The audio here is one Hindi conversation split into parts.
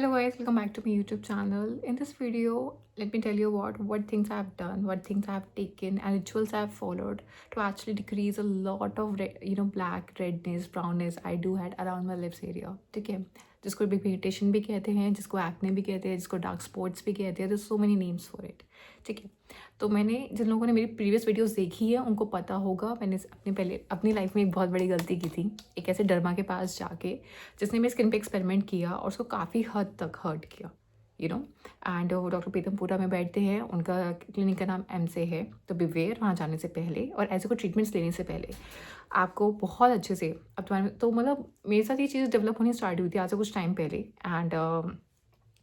Hello guys, welcome back to my YouTube channel. In this video, let me tell you what things I've done, what things I've taken, and rituals I've followed to actually decrease a lot of black, redness, brownness I do had around my lips area. ठीक है, जिसको पिगमेंटेशन भी कहते हैं, जिसको एक्ने भी कहते हैं, जिसको डार्क स्पॉट्स भी कहते हैं. There's so many names for it. ठीक है, तो मैंने जिन लोगों ने मेरी प्रीवियस वीडियोस देखी है उनको पता होगा मैंने अपनी लाइफ में एक बहुत बड़ी गलती की थी. एक ऐसे डर्मा के पास जाके जिसने मेरी स्किन पे एक्सपेरिमेंट किया और उसको काफ़ी हद तक हर्ट किया. एंड वो डॉक्टर पीतमपुरा में बैठते हैं, उनका क्लिनिक का नाम एमसे है. तो बिवेयर वहाँ जाने से पहले और ऐसे कोई ट्रीटमेंट्स लेने से पहले आपको बहुत अच्छे से अब तुम्हारे तो मतलब मेरे साथ ये चीज़ डेवलप होनी स्टार्ट हुई थी आज से कुछ टाइम पहले. एंड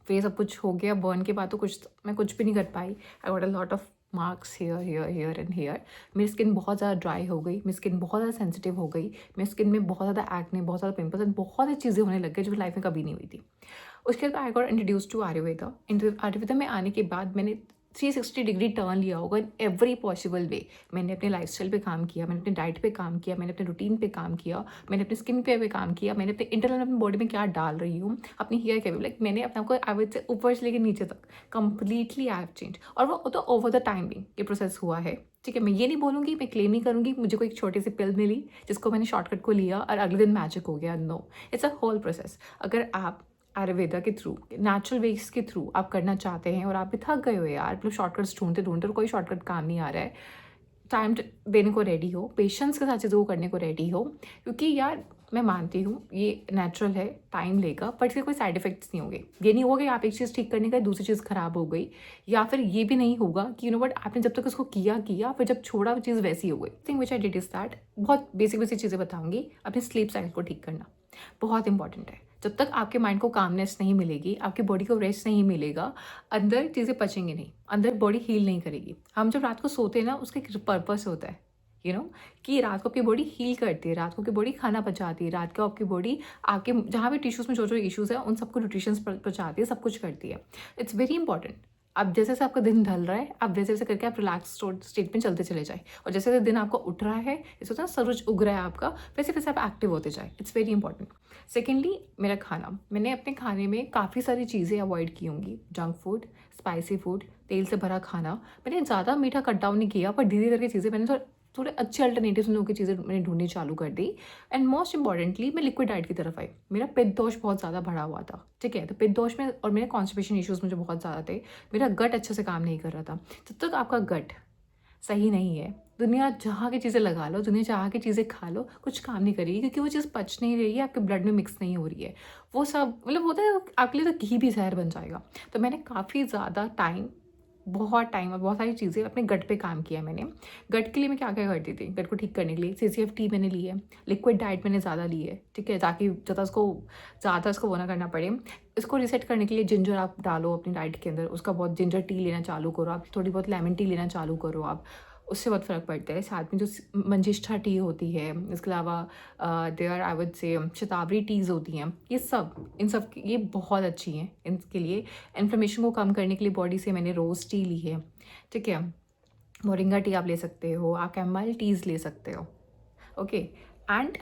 फिर ये सब कुछ हो गया बर्न के बाद तो मैं कुछ भी नहीं कर पाई. I got a lot of marks here and here. मेरी स्किन बहुत ज़्यादा ड्राई हो गई, मेरी स्किन बहुत ज़्यादा सेंसिटिव हो गई, मेरी स्किन में बहुत ज़्यादा एक्ने, बहुत ज़्यादा पिंपल्स एंड बहुत सी चीज़ें होने लग गई जो लाइफ में कभी नहीं हुई थी. उसके बाद I got introduced to Ayurveda. Ayurveda में आने के बाद मैंने 360 डिग्री टर्न लिया होगा इन एवरी पॉसिबल वे. मैंने अपने लाइफस्टाइल पे काम किया, मैंने अपने डाइट पे काम किया, मैंने अपने रूटीन पे काम किया, मैंने अपनी स्किन पे काम किया, मैंने अपने इंटरनल अपनी बॉडी में क्या डाल रही हूँ, अपनी हेयर के लाइक मैंने अपने आपको एवरेज से ऊपर से लेकर नीचे तक कम्प्लीटली आई हैव चेंज. और वो तो ओवर द टाइम भी ये प्रोसेस हुआ है. ठीक है, मैं ये नहीं बोलूँगी, मैं क्लेम नहीं करूँगी मुझे कोई एक छोटी सी पिल मिली जिसको मैंने शॉर्टकट को लिया और अगले दिन मैजिक हो गया. No, it's a whole process. अगर आप आयुर्वेदा के थ्रू, नेचुरल वेज के थ्रू आप करना चाहते हैं और आप भी थक गए हो यार, मतलब शॉर्टकट्स ढूंढते ढूंढते और कोई शॉर्टकट काम नहीं आ रहा है, टाइम देने को रेडी हो, पेशेंस के साथ चीज़ों को करने को रेडी हो. क्योंकि यार मैं मानती हूँ ये नेचुरल है, टाइम लेगा, बट इसके कोई साइड इफेक्ट्स नहीं होंगे. ये नहीं होगा कि आप एक चीज़ ठीक करने का दूसरी चीज़ खराब हो गई, या फिर ये भी नहीं होगा कि बट आपने जब तक उसको किया फिर जब छोड़ा वो चीज़ वैसी हो गई. Think which I did is that, बहुत बेसिक बेसिक चीज़ें बताऊँगी. अपनी स्लीप साइकिल को ठीक करना बहुत इंपॉर्टेंट है. जब तक आपके माइंड को कामनेस नहीं मिलेगी, आपकी बॉडी को रेस्ट नहीं मिलेगा, अंदर चीज़ें पचेंगी नहीं, अंदर बॉडी हील नहीं करेगी. हम जब रात को सोते हैं ना, उसका एक पर्पस होता है कि रात को आपकी बॉडी हील करती है, रात को आपकी बॉडी खाना पचाती है, रात को आपकी बॉडी आपके जहाँ भी टिश्यूज़ में जो इश्यूज़ है उन सबको न्यूट्रिशंस पहुँचाती है, सब कुछ करती है. It's very important. अब जैसे जैसे आपका दिन ढल रहा है, आप वैसे वैसे करके आप रिलैक्स स्टेट में चलते चले जाए. और जैसे जैसे दिन आपका उठ रहा है, जैसे होता है सूरज उग रहा है आपका, वैसे वैसे आप एक्टिव होते जाए. It's very important. सेकेंडली, मेरा खाना, मैंने अपने खाने में काफ़ी सारी चीज़ें अवॉइड की होंगी. जंक फूड, स्पाइसी फूड, तेल से भरा खाना. मैंने ज़्यादा मीठा कट डाउन नहीं किया, पर धीरे करके चीज़ें मैंने थोड़े अच्छे अल्टरनेटिव लोगों की चीज़ें मैंने ढूंढनी चालू कर दी. एंड मोस्ट इंपॉर्टेंटली मैं लिक्विड डाइट की तरफ आई. मेरा पित्त दोष बहुत ज़्यादा बढ़ा हुआ था. ठीक है, तो पित्त दोष में और मेरे कॉन्स्टिपेशन इश्यूज़ मुझे बहुत ज़्यादा थे. मेरा गट अच्छे से काम नहीं कर रहा था. जब तक आपका गट सही नहीं है, दुनिया जहाँ की चीज़ें लगा लो, दुनिया जहाँ की चीज़ें खा लो, कुछ काम नहीं करेगी, क्योंकि वो चीज़ पच नहीं रही है, आपके ब्लड में मिक्स नहीं हो रही है. वो सब मतलब होता है आपके लिए, तो घी भी जहर बन जाएगा. तो मैंने काफ़ी ज़्यादा टाइम, बहुत टाइम और बहुत सारी चीज़ें अपने गट पे काम किया. मैंने गट के लिए मैं क्या क्या करती थी, गट को ठीक करने के लिए CCF टी मैंने ली है, लिक्विड डाइट मैंने ज़्यादा ली है. ठीक है, ताकि ज़्यादा इसको वो ना करना पड़े. इसको रीसेट करने के लिए जिंजर आप डालो अपनी डाइट के अंदर, उसका बहुत जिंजर टी लेना चालू करो आप, थोड़ी बहुत लेमन टी लेना चालू करो आप, उससे बहुत फ़र्क पड़ता है. साथ में जो मंजिष्ठा टी होती है, इसके अलावा there I would say shatavari tees होती हैं, ये बहुत अच्छी हैं इनके लिए. इन्फ्लेमेशन को कम करने के लिए बॉडी से मैंने रोज़ टी ली है. ठीक है, मोरिंगा टी आप ले सकते हो, आप कैमल टीज़ ले सकते हो. ओके. एंड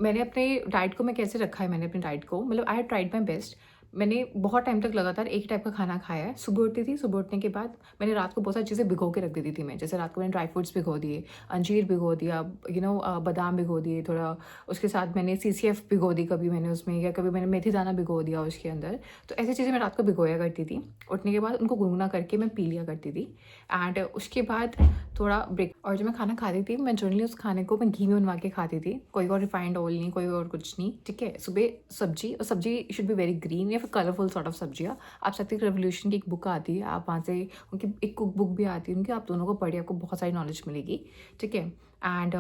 मैंने अपने डाइट को मैं कैसे रखा है, मैंने अपनी डाइट को मतलब I have tried my best. मैंने बहुत टाइम तक लगातार एक ही टाइप का खाना खाया है. सुबह उठती थी, सुबह उठने के बाद मैंने रात को बहुत सारी चीज़ें भिगो के रख देती थी मैं. जैसे रात को मैंने ड्राई फ्रूट्स भिगो दिए, अंजीर भिगो दिया, बादाम भिगो दिए थोड़ा. उसके साथ मैंने CCF भिगो दी कभी मैंने उसमें, या कभी मैंने मेथी दाना भिगो दिया उसके अंदर. तो ऐसी चीज़ें मैं रात को भिगोया करती थी. उठने के बाद उनको गुनगुना करके मैं पी लिया करती थी. एंड उसके बाद थोड़ा ब्रेक, और जब मैं खाना खाती थी मैं जनरली उस खाने को मैं घी में बनवा के खाती थी. कोई और रिफाइंड ऑयल नहीं, कोई और कुछ नहीं. ठीक है, सुबह सब्जी, और सब्जी शुड बी वेरी ग्रीन या फिर कलरफुल सॉर्ट ऑफ सब्जियाँ. आप शक्ति रेवोल्यूशन की एक बुक आती है, आप वहाँ से उनकी एक कुक बुक भी आती है उनकी, आप दोनों को पढ़िए, आपको बहुत सारी नॉलेज मिलेगी. ठीक है. एंड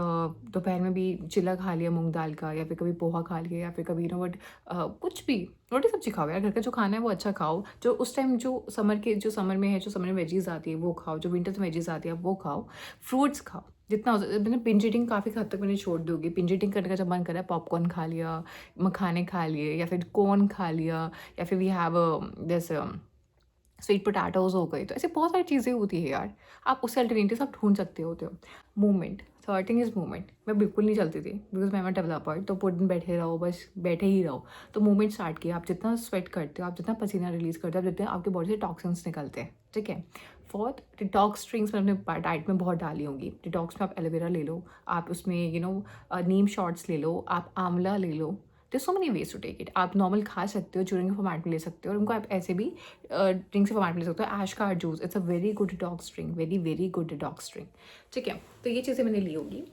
दोपहर में भी चिल्ला खा लिया मूंग दाल का, या फिर कभी पोहा खा लिया, या फिर कभी कुछ भी रोटी सब्जी खाओ यार. घर का जो खाना है वो अच्छा खाओ. जो उस टाइम जो समर में है, जो समर में वेजीज आती है वो खाओ, जो विंटर में वेजीज आती है वो खाओ. फ्रूट्स खाओ जितना हो सके. मैंने पिंज ईटिंग काफ़ी हद तक मैंने छोड़ दूँगी. पिंज ईटिंग करने का जब मन करा, पॉपकॉर्न खा लिया, मखाने खा लिए, या फिर कॉर्न खा लिया, या फिर वी हैव जैसे स्वीट पोटैटोज़ हो गए. तो ऐसे बहुत सारी चीज़ें होती है यार, आप उससे अल्टरनेटिव्स आप ढूंढ सकते होते हो. Movement third thing is movement. मैं बिल्कुल नहीं चलती थी बिकॉज मैं डेवलपर, तो पूरे दिन बैठे रहो, बस बैठे ही रहो। तो मूवमेंट स्टार्ट किया। आप जितना स्वेट करते हो, आप जितना पसीना रिलीज करते हो, आप जितने आपके बॉडी से टॉक्सिन्स निकलते हैं, ठीक है। फोर्थ, डिटॉक्स ड्रिंक्स मैंने अपने डाइट में बहुत डाली होंगी। डिटॉक्स में आप एलोवेरा ले लो, आप उसमें नीम शॉट्स ले लो, आप आंवला ले लो। There so many ways to take it. आप नॉर्मल खा सकते हो, च्यूइंग के फॉर्मेट में ले सकते हो, और उनको आप ऐसे भी ड्रिंक से फॉर्मेट में ले सकते हो। Ash gourd juice, it's a very good detox drink, very very good detox drink, ठीक है। तो ये चीज़ें मैंने ली होगी।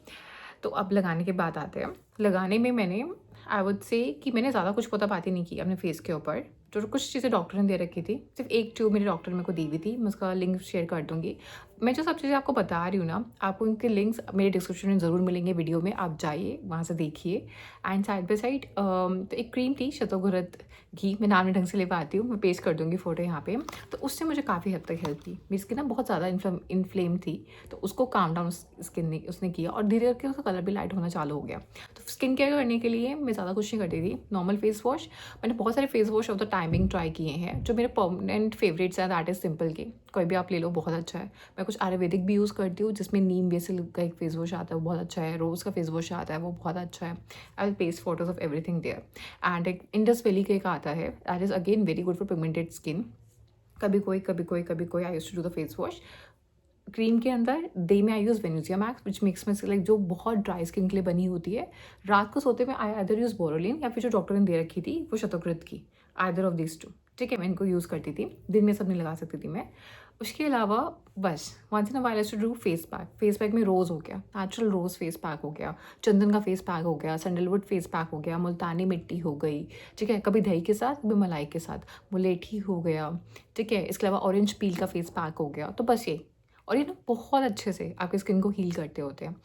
तो अब लगाने के बाद आते हैं। लगाने में मैंने आई वुड से कि मैंने ज़्यादा कुछ पोतापाती नहीं की अपने फेस के ऊपर। जो कुछ चीज़ें डॉक्टर ने दे रखी थी, सिर्फ एक ट्यूब मेरे डॉक्टर ने मेरे को दी हुई थी, मैं उसका लिंक शेयर कर दूँगी। मैं जो सब चीज़ें आपको बता रही हूँ ना, आपको उनके लिंक्स मेरे डिस्क्रिप्शन में ज़रूर मिलेंगे वीडियो में, आप जाइए वहाँ से देखिए। एंड साइड बाई साइड तो एक क्रीम थी शतोगुरत घी, मैं नाम नहीं ढंग से ले पाती हूँ, मैं पेस्ट कर दूँगी फ़ोटो यहाँ पे। तो उससे मुझे काफ़ी हद तक हेल्प की। मेरी स्किन ना बहुत ज़्यादा इन्फ्लेम थी, तो उसको काम डाउन स्किन ने उसने किया, और धीरे करके उसका कलर भी लाइट होना चालू हो गया। तो स्किन केयर करने के लिए मैं ज़्यादा कुछ नहीं करती थी। नॉर्मल फेस वॉश, मैंने बहुत सारे face wash off the timing try किए हैं। जो मेरे परमानेंट फेवरेट्स हैं दैट इज़ सिंपल के, कोई भी आप ले लो, बहुत अच्छा है। मैं कुछ आयुर्वेदिक भी यूज़ करती हूँ, जिसमें नीम बेसिल का एक फेस वॉश आता है, वो बहुत अच्छा है। रोज़ का फेस वॉश आता है, वो बहुत अच्छा है। I will paste photos of everything there. And एक इंडस वैली का एक आता है, that is again very good for pigmented skin. कभी कोई I used to do the face wash. Cream के अंदर डे में आई यूज़ वेनेजिया मैक्स, विच मेक्स मी लाइक, जो बहुत ड्राई स्किन के लिए बनी होती है। रात को सोते में आई अदर यूज़ बोरोलिन, या फिर जो डॉक्टर ने दे रखी थी वो शतोकृत की, आइदर ऑफ दिस टू, ठीक है। मैं इनको यूज़ करती थी, दिन में सब नहीं लगा सकती थी मैं। उसके अलावा बस once in a while to do face pack. Face pack में रोज़ हो गया, नेचुरल रोज़ फेस पैक हो गया, चंदन का फेस पैक हो गया, सैंडलवुड फेस पैक हो गया, मुल्तानी मिट्टी हो गई, ठीक है, कभी दही के साथ कभी मलाई के साथ, मुलेठी हो गया, ठीक है। इसके अलावा ऑरेंज पील का फेस पैक हो गया। तो बस ये, और ये ना बहुत अच्छे से आपकी स्किन को हील करते होते हैं।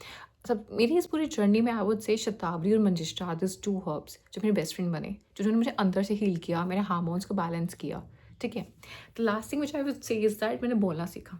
सब मेरी इस पूरी जर्नी में आई वुड से शतावरी और मंजिष्ठा, दिस टू हर्ब्स जो मेरे बेस्ट फ्रेंड बने, जिन्होंने मुझे अंदर से हील किया, मेरे हार्मोन्स को बैलेंस किया, ठीक है। The last thing which I would say is that मैंने बोलना सीखा।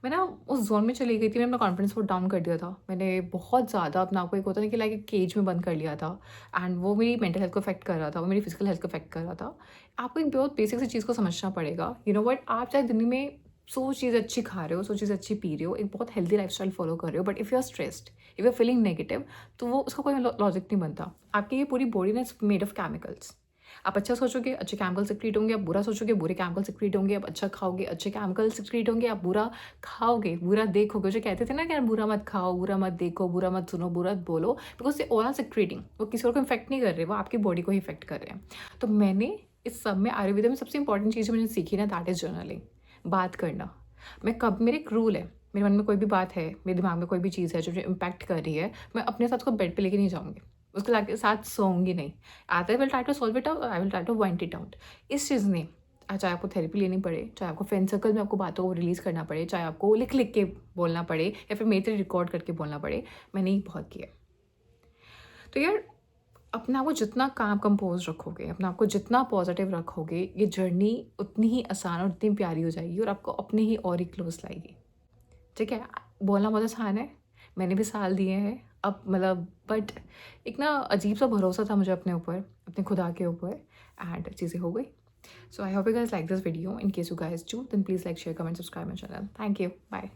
मैं ना उस जोन में चली गई थी, मैंने अपना कॉन्फिडेंस बहुत डाउन कर दिया था। मैंने बहुत ज़्यादा अपने आप को, एक होता है कि लाइक एक केज में बंद कर लिया था, एंड वो मेरी मेंटल हेल्थ को अफेक्ट कर रहा था, वो मेरी फिजिकल हेल्थ को अफेक्ट कर रहा था। आपको एक बहुत बेसिक सी चीज़ को समझना पड़ेगा। यू नो वट, आप चाहे दिन में 100 चीज़ अच्छी खा रहे हो, 100 चीज़ अच्छी पी रहे हो, एक बहुत हेल्दी लाइफस्टाइल फॉलो कर रहे हो, but if you are stressed, if you are feeling negative, तो वो उसका कोई लॉजिक नहीं बनता। आपकी ये पूरी बॉडी ना इज मेड ऑफ केमिकल्स। आप अच्छा सोचोगे, अच्छे केमिकल सिक्रीट होंगे, आप बुरा सोचोगे, बुरे केमिकल सिक्रीट होंगे, आप अच्छा खाओगे, अच्छे केमिकल सिक्रीट होंगे, आप बुरा खाओगे, बुरा देखोगे। जो कहते थे ना कि यार बुरा मत खाओ, बुरा मत देखो, बुरा मत सुनो, बुरा मत बोलो, because they all are secreting. वो किसी और को इफेक्ट नहीं कर रहे, वो आपकी बॉडी को ही इफेक्ट कर रहे हैं। तो मैंने इस सब में आयुर्वेद में सबसे इंपॉर्टेंट चीज़ मैंने सीखी ना, दैट इज़ जर्नलिंग, बात करना। मैं कब, मेरे एक रूल है, मेरे मन में कोई भी बात है, मेरे दिमाग में कोई भी चीज़ है जो मुझे इम्पैक्ट कर रही है, मैं अपने साथ को बेड पे लेके नहीं जाऊँगी, उसके साथ सोऊंगी नहीं। I will try to solve it out, I will try to wind it out. इस चीज़ ने, चाहे आपको थेरेपी लेनी पड़े, चाहे आपको फ्रेंड सर्कल में आपको बातों को रिलीज़ करना पड़े, चाहे आपको लिख लिख के बोलना पड़े, या फिर मेरे रिकॉर्ड करके बोलना पड़े, मैंने ये बहुत किया। तो यार, अपना वो जितना काम कंपोज रखोगे, अपना आपको जितना पॉजिटिव रखोगे, ये जर्नी उतनी ही आसान और उतनी प्यारी हो जाएगी, और आपको अपने ही और ही क्लोज लाएगी, ठीक है। बोलना बहुत आसान है, मैंने भी साल दिए हैं अब, मतलब बट एक ना अजीब सा भरोसा था मुझे अपने ऊपर, अपने खुदा के ऊपर, एंड चीज़ें हो गई। So I hope you guys like this video. In case you guys do, then please like, share, comment, subscribe my channel. Thank you, bye.